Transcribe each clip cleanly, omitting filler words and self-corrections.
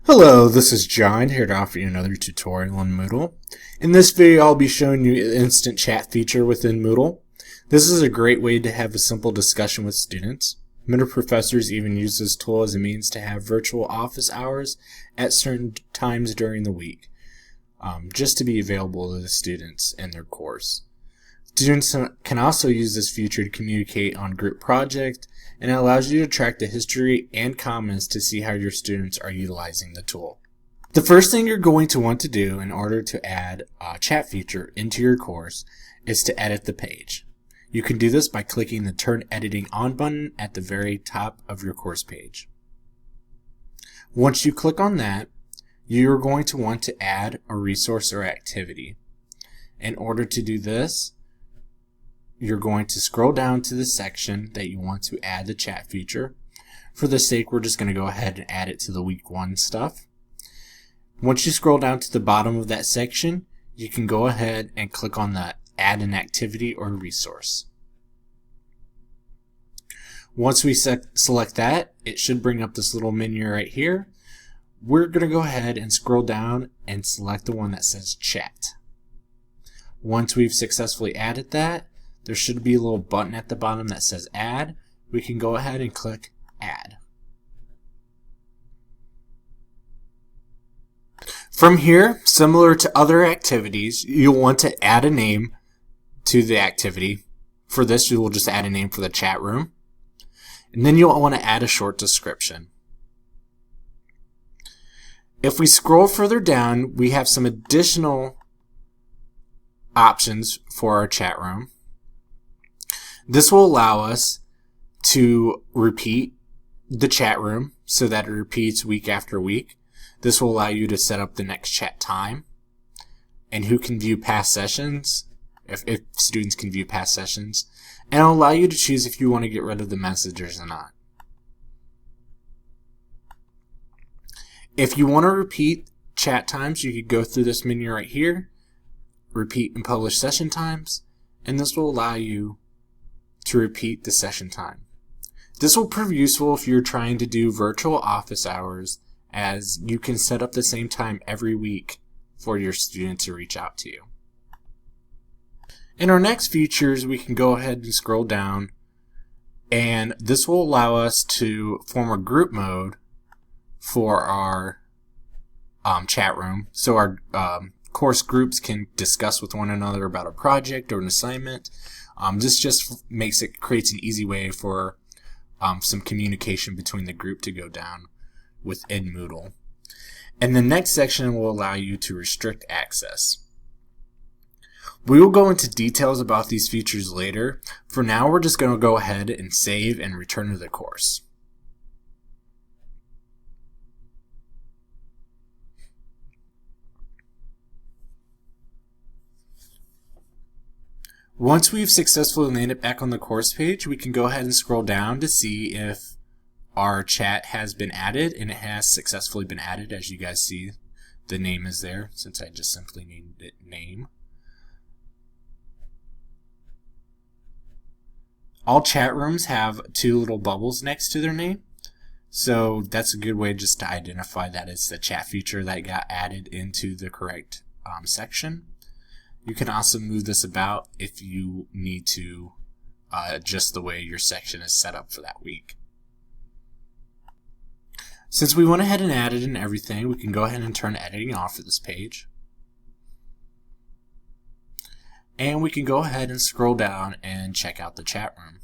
Hello, this is John here to offer you another tutorial on Moodle. In this video I'll be showing you the instant chat feature within Moodle. This is a great way to have a simple discussion with students. Many professors even use this tool as a means to have virtual office hours at certain times during the week, just to be available to the students in their course. Students can also use this feature to communicate on group projects, and it allows you to track the history and comments to see how your students are utilizing the tool. The first thing you're going to want to do in order to add a chat feature into your course is to edit the page. You can do this by clicking the Turn Editing On button at the very top of your course page. Once you click on that, you're going to want to add a resource or activity. In order to do this, you're going to scroll down to the section that you want to add the chat feature. For the sake, we're just going to go ahead and add it to the week 1 stuff. Once you scroll down to the bottom of that section, you can go ahead and click on the Add an Activity or Resource. Once we select that, it should bring up this little menu right here. We're going to go ahead and scroll down and select the one that says Chat. Once we've successfully added that, there should be a little button at the bottom that says Add. We can go ahead and click Add. From here, similar to other activities, you'll want to add a name to the activity. For this, you will just add a name for the chat room. And then you'll want to add a short description. If we scroll further down, we have some additional options for our chat room. This will allow us to repeat the chat room so that it repeats week after week. This will allow you to set up the next chat time and who can view past sessions, if students can view past sessions, and it'll allow you to choose if you want to get rid of the messages or not. If you want to repeat chat times, you could go through this menu right here, repeat and publish session times, and this will allow you to repeat the session time. This will prove useful if you're trying to do virtual office hours, as you can set up the same time every week for your student to reach out to you. In our next features, we can go ahead and scroll down, and this will allow us to form a group mode for our chat room, so our course groups can discuss with one another about a project or an assignment. This just creates an easy way for some communication between the group to go down within Moodle. And the next section will allow you to restrict access. We will go into details about these features later. For now, we're just going to go ahead and save and return to the course. Once we've successfully landed back on the course page, we can go ahead and scroll down to see if our chat has been added, and it has successfully been added. As you guys see, the name is there since I just simply named it name. All chat rooms have 2 little bubbles next to their name, so that's a good way just to identify that it's the chat feature that got added into the correct section. You can also move this about if you need to adjust the way your section is set up for that week. Since we went ahead and added in everything, we can go ahead and turn editing off for this page. And we can go ahead and scroll down and check out the chat room.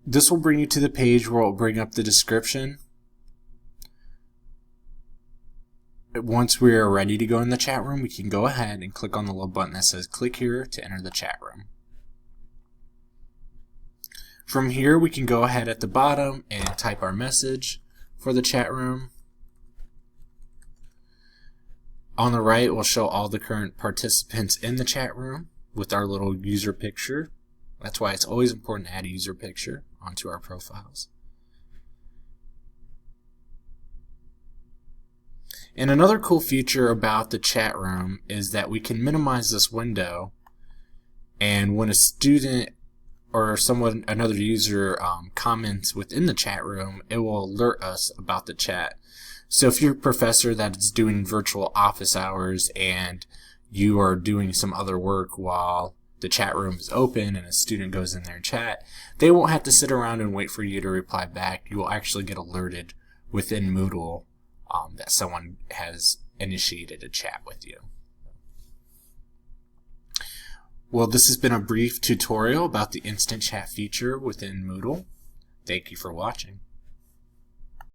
This will bring you to the page where it will bring up the description. Once we are ready to go in the chat room, we can go ahead and click on the little button that says click here to enter the chat room. From here, we can go ahead at the bottom and type our message for the chat room. On the right, we'll show all the current participants in the chat room with our little user picture. That's why it's always important to add a user picture onto our profiles. And another cool feature about the chat room is that we can minimize this window, and when a student or another user comments within the chat room, it will alert us about the chat. So if you're a professor that is doing virtual office hours and you are doing some other work while the chat room is open and a student goes in there and chat, they won't have to sit around and wait for you to reply back. You will actually get alerted within Moodle that someone has initiated a chat with you. Well, this has been a brief tutorial about the instant chat feature within Moodle. Thank you for watching.